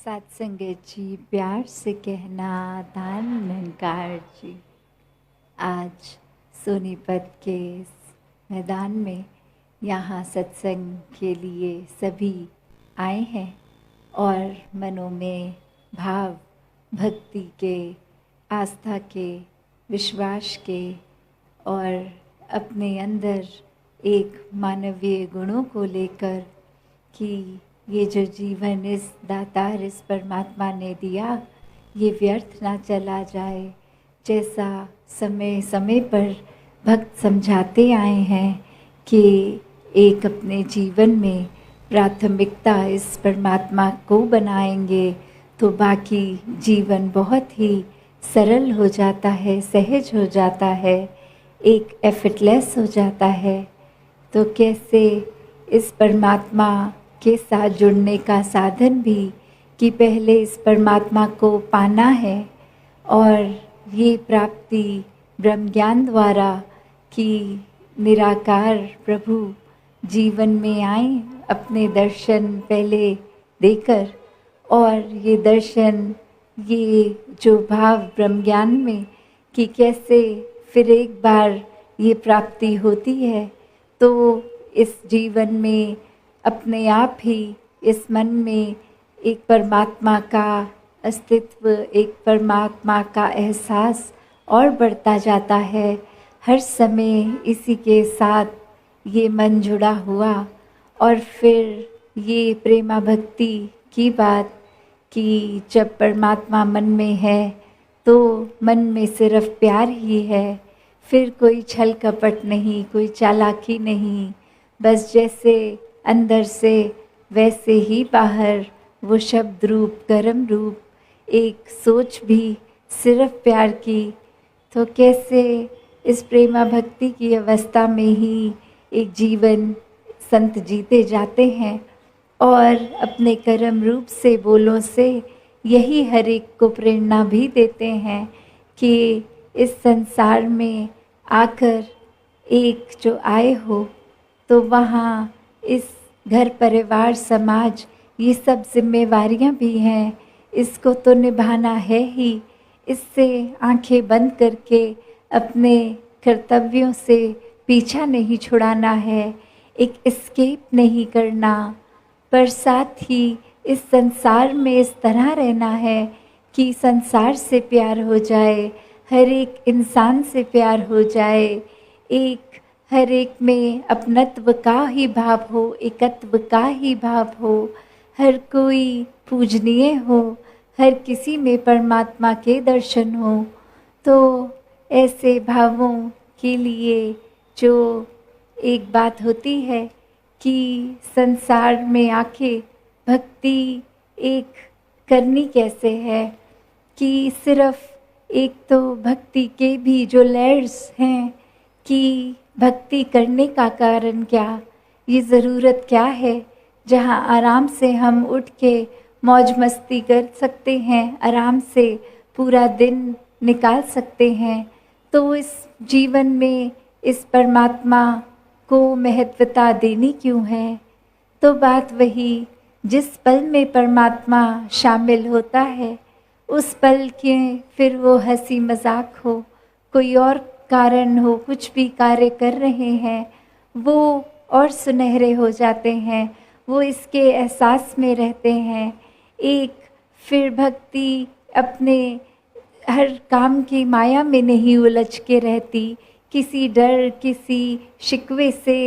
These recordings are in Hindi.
सत्संगत जी, प्यार से कहना दान निरंकार जी। आज सोनीपत के इस मैदान में यहाँ सत्संग के लिए सभी आए हैं और मनों में भाव भक्ति के, आस्था के, विश्वास के और अपने अंदर एक मानवीय गुणों को लेकर कि ये जो जीवन इस दातार इस परमात्मा ने दिया ये व्यर्थ ना चला जाए, जैसा समय समय पर भक्त समझाते आए हैं कि एक अपने जीवन में प्राथमिकता इस परमात्मा को बनाएंगे तो बाकी जीवन बहुत ही सरल हो जाता है, सहज हो जाता है, एक एफर्टलेस हो जाता है। तो कैसे इस परमात्मा के साथ जुड़ने का साधन भी कि पहले इस परमात्मा को पाना है और ये प्राप्ति ब्रह्म ज्ञान द्वारा कि निराकार प्रभु जीवन में आए, अपने दर्शन पहले देकर और ये दर्शन, ये जो भाव ब्रह्म ज्ञान में कि कैसे फिर एक बार ये प्राप्ति होती है, तो इस जीवन में अपने आप ही इस मन में एक परमात्मा का अस्तित्व, एक परमात्मा का एहसास और बढ़ता जाता है। हर समय इसी के साथ ये मन जुड़ा हुआ और फिर ये प्रेमा भक्ति की बात कि जब परमात्मा मन में है तो मन में सिर्फ प्यार ही है, फिर कोई छल कपट नहीं, कोई चालाकी नहीं, बस जैसे अंदर से वैसे ही बाहर वो शब्द रूप कर्म रूप एक सोच भी सिर्फ प्यार की। तो कैसे इस प्रेमा भक्ति की अवस्था में ही एक जीवन संत जीते जाते हैं और अपने कर्म रूप से बोलों से यही हर एक को प्रेरणा भी देते हैं कि इस संसार में आकर एक जो आए हो तो वहाँ इस घर परिवार समाज ये सब जिम्मेवारियां भी हैं, इसको तो निभाना है ही। इससे आंखें बंद करके अपने कर्तव्यों से पीछा नहीं छुड़ाना है, एक एस्केप नहीं करना, पर साथ ही इस संसार में इस तरह रहना है कि संसार से प्यार हो जाए, हर एक इंसान से प्यार हो जाए, एक हर एक में अपनत्व का ही भाव हो, एकत्व का ही भाव हो, हर कोई पूजनीय हो, हर किसी में परमात्मा के दर्शन हो। तो ऐसे भावों के लिए जो एक बात होती है कि संसार में आके भक्ति एक करनी कैसे है कि सिर्फ एक तो भक्ति के भी जो लेयर्स हैं कि भक्ति करने का कारण क्या, ये ज़रूरत क्या है, जहाँ आराम से हम उठ के मौज मस्ती कर सकते हैं, आराम से पूरा दिन निकाल सकते हैं। तो इस जीवन में इस परमात्मा को महत्वता देनी क्यों है? तो बात वही, जिस पल में परमात्मा शामिल होता है उस पल के फिर वो हंसी मजाक हो, कोई और कारण हो, कुछ भी कार्य कर रहे हैं वो और सुनहरे हो जाते हैं, वो इसके एहसास में रहते हैं। एक फिर भक्ति अपने हर काम की माया में नहीं उलझ के रहती, किसी डर किसी शिकवे से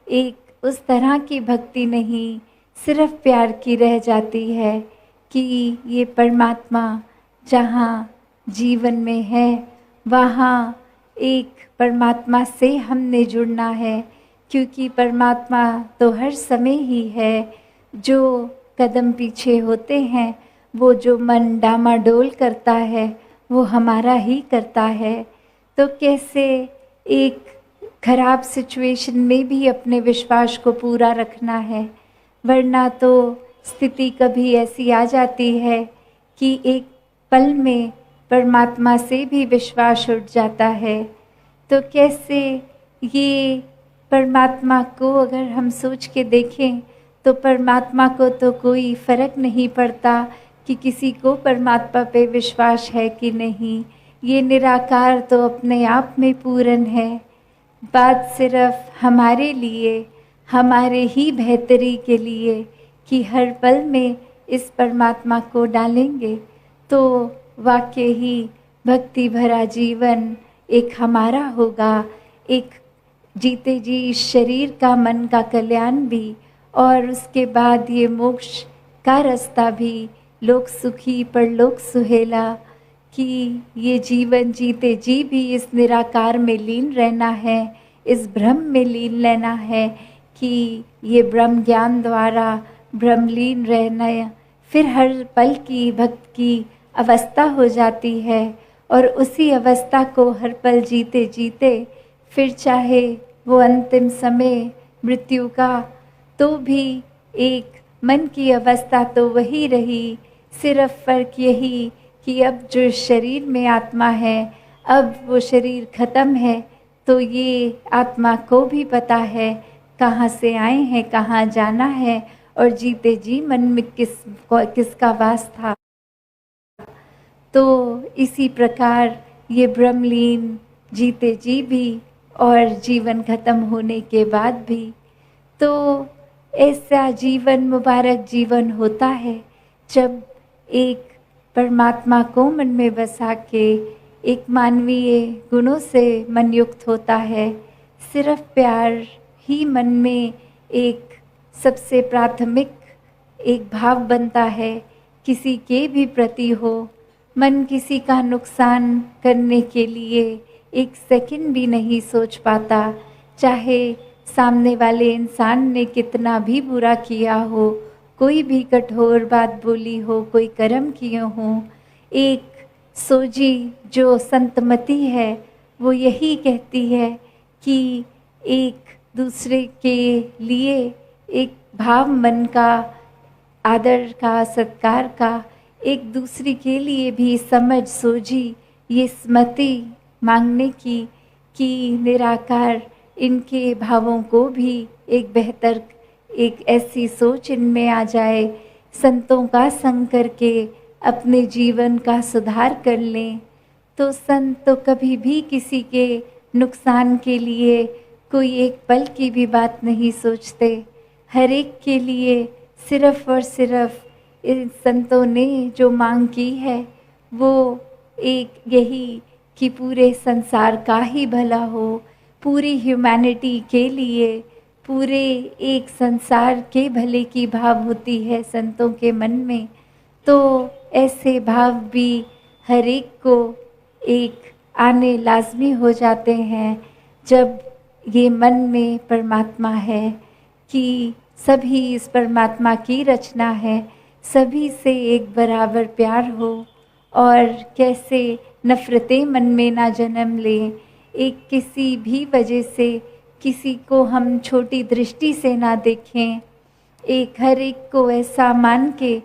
एक उस तरह की भक्ति नहीं, सिर्फ प्यार की रह जाती है कि ये परमात्मा जहाँ जीवन में है वहाँ एक परमात्मा से हमने जुड़ना है, क्योंकि परमात्मा तो हर समय ही है। जो कदम पीछे होते हैं, वो जो मन डामाडोल करता है वो हमारा ही करता है। तो कैसे एक खराब सिचुएशन में भी अपने विश्वास को पूरा रखना है, वरना तो स्थिति कभी ऐसी आ जाती है कि एक पल में परमात्मा से भी विश्वास उठ जाता है। तो कैसे ये परमात्मा को अगर हम सोच के देखें तो परमात्मा को तो कोई फ़र्क नहीं पड़ता कि किसी को परमात्मा पे विश्वास है कि नहीं। ये निराकार तो अपने आप में पूर्ण है। बात सिर्फ हमारे लिए, हमारे ही बेहतरी के लिए कि हर पल में इस परमात्मा को डालेंगे तो वाकई ही भक्ति भरा जीवन एक हमारा होगा। एक जीते जी इस शरीर का, मन का कल्याण भी, और उसके बाद ये मोक्ष का रास्ता भी, लोक सुखी परलोक सुहेला, कि ये जीवन जीते जी भी इस निराकार में लीन रहना है, इस ब्रह्म में लीन लेना है कि ये ब्रह्म ज्ञान द्वारा ब्रह्मलीन रहना। फिर हर पल की भक्त की अवस्था हो जाती है और उसी अवस्था को हर पल जीते जीते फिर चाहे वो अंतिम समय मृत्यु का, तो भी एक मन की अवस्था तो वही रही। सिर्फ फर्क यही कि अब जो शरीर में आत्मा है, अब वो शरीर खत्म है, तो ये आत्मा को भी पता है कहाँ से आए हैं, कहाँ जाना है, और जीते जी मन में किसका वास था। तो इसी प्रकार ये ब्रह्मलीन जीते जी भी और जीवन खत्म होने के बाद भी, तो ऐसा जीवन मुबारक जीवन होता है जब एक परमात्मा को मन में बसा के एक मानवीय गुणों से मन युक्त होता है। सिर्फ प्यार ही मन में एक सबसे प्राथमिक एक भाव बनता है, किसी के भी प्रति हो। मन किसी का नुकसान करने के लिए एक सेकंड भी नहीं सोच पाता, चाहे सामने वाले इंसान ने कितना भी बुरा किया हो, कोई भी कठोर बात बोली हो, कोई कर्म किए हो। एक सोजी जो संतमति है वो यही कहती है कि एक दूसरे के लिए एक भाव मन का, आदर का, सत्कार का, एक दूसरे के लिए भी समझ सोझी, ये स्मृति मांगने की कि निराकार इनके भावों को भी एक बेहतर, एक ऐसी सोच इनमें आ जाए, संतों का संग करके अपने जीवन का सुधार कर लें। तो संत तो कभी भी किसी के नुकसान के लिए कोई एक पल की भी बात नहीं सोचते। हर एक के लिए सिर्फ और सिर्फ इन संतों ने जो मांग की है वो एक यही कि पूरे संसार का ही भला हो, पूरी ह्यूमैनिटी के लिए, पूरे एक संसार के भले की भाव होती है संतों के मन में। तो ऐसे भाव भी हर एक को एक आने लाजमी हो जाते हैं जब ये मन में परमात्मा है कि सभी इस परमात्मा की रचना है, सभी से एक बराबर प्यार हो और कैसे नफ़रतें मन में ना जन्म लें। एक किसी भी वजह से किसी को हम छोटी दृष्टि से ना देखें, एक हर एक को ऐसा मान के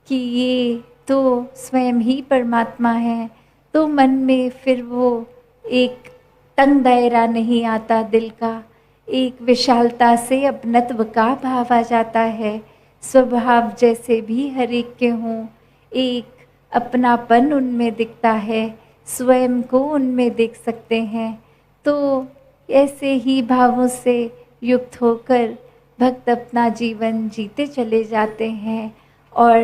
कि ये तो स्वयं ही परमात्मा है, तो मन में फिर वो एक तंग दायरा नहीं आता दिल का, एक विशालता से अपनत्व का भाव आ जाता है। स्वभाव जैसे भी हर एक के हों, एक अपनापन उनमें दिखता है, स्वयं को उनमें देख सकते हैं। तो ऐसे ही भावों से युक्त होकर भक्त अपना जीवन जीते चले जाते हैं। और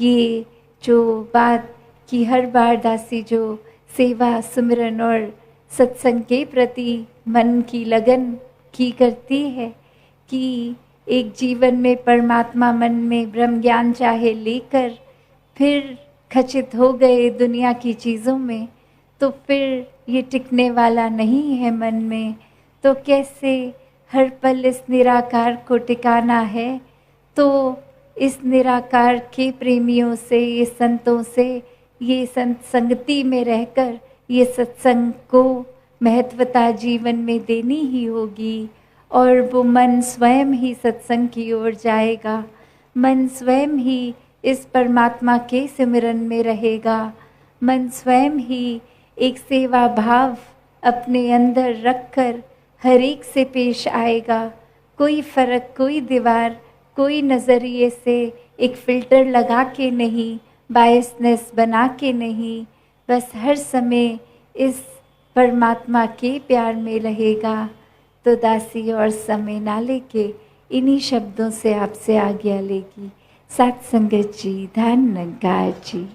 ये जो बात कि हर बार दासी जो सेवा, सुमिरन और सत्संग के प्रति मन की लगन की करती है कि एक जीवन में परमात्मा मन में ब्रह्म ज्ञान चाहे लेकर फिर खचित हो गए दुनिया की चीज़ों में, तो फिर ये टिकने वाला नहीं है मन में। तो कैसे हर पल इस निराकार को टिकाना है, तो इस निराकार के प्रेमियों से, ये संतों से, ये संत संगति में रहकर ये सत्संग को महत्वता जीवन में देनी ही होगी। और वो मन स्वयं ही सत्संग की ओर जाएगा, मन स्वयं ही इस परमात्मा के सिमरन में रहेगा, मन स्वयं ही एक सेवा भाव अपने अंदर रखकर हर एक से पेश आएगा। कोई फ़र्क, कोई दीवार, कोई नज़रिए से एक फ़िल्टर लगा के नहीं, बायसनेस बना के नहीं, बस हर समय इस परमात्मा के प्यार में रहेगा तो दासी और समय ना लेके इन्हीं शब्दों से आपसे आज्ञा लेगी। सत्संगत जी, धन निरंकार जी।